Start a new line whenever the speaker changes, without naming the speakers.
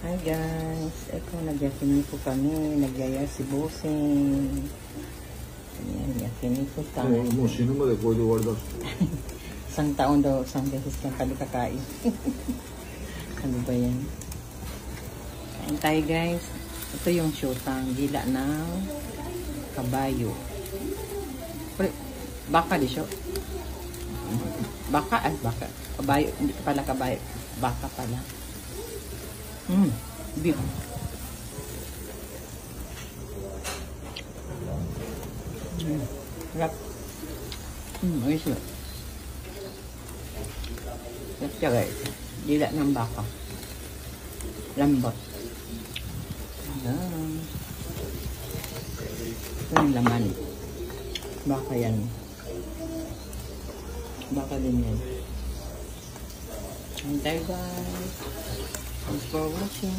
Hi guys, ito nagyakinito kami, nagyaya si Bossing. Ayan, yakinito tayo.
Mo, sino mo de pwede guardar?
Isang taon daw, isang beses lang kami kakain. Ano ba yan? Kain tayo guys. Ito yung syutang, gila ng kabayo. Baka di siya. Baka, baka. Kabayo, hindi pala kabayo. Baka pala. Beef. Sarap. Ayos na. Sarap siya guys. Dila ng baka. Lambot. Ayan. Ito yung laman. Baka yan. Baka din yan. Hintay guys. Thanks for watching.